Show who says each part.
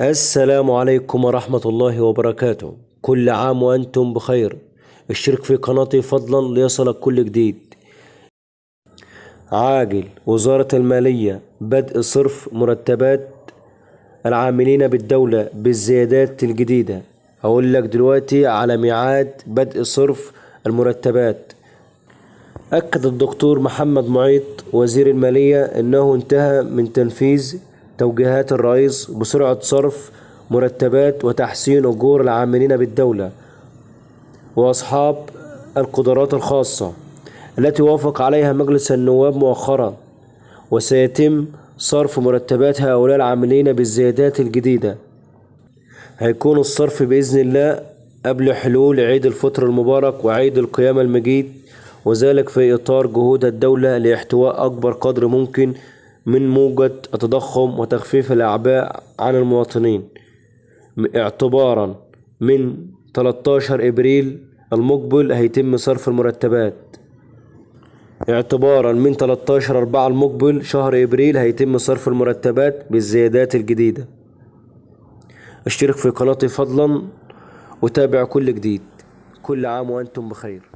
Speaker 1: السلام عليكم ورحمة الله وبركاته. كل عام وأنتم بخير. اشترك في قناتي فضلا ليصلك كل جديد. عاجل وزارة المالية بدء صرف مرتبات العاملين بالدولة بالزيادات الجديدة. هقول لك دلوقتي على ميعاد بدء صرف المرتبات. أكد الدكتور محمد معيط وزير المالية أنه انتهى من تنفيذ توجيهات الرئيس بسرعة صرف مرتبات وتحسين أجور العاملين بالدولة وأصحاب القدرات الخاصة التي وافق عليها مجلس النواب مؤخرا، وسيتم صرف مرتبات هؤلاء العاملين بالزيادات الجديدة. هيكون الصرف بإذن الله قبل حلول عيد الفطر المبارك وعيد القيامة المجيد، وذلك في إطار جهود الدولة لاحتواء أكبر قدر ممكن من موجة التضخم وتخفيف الأعباء عن المواطنين. اعتبارا من 13 إبريل المقبل هيتم صرف المرتبات. اعتبارا من 13/4 المقبل شهر إبريل هيتم صرف المرتبات بالزيادات الجديدة. اشترك في قناتي فضلا وتابع كل جديد. كل عام وأنتم بخير.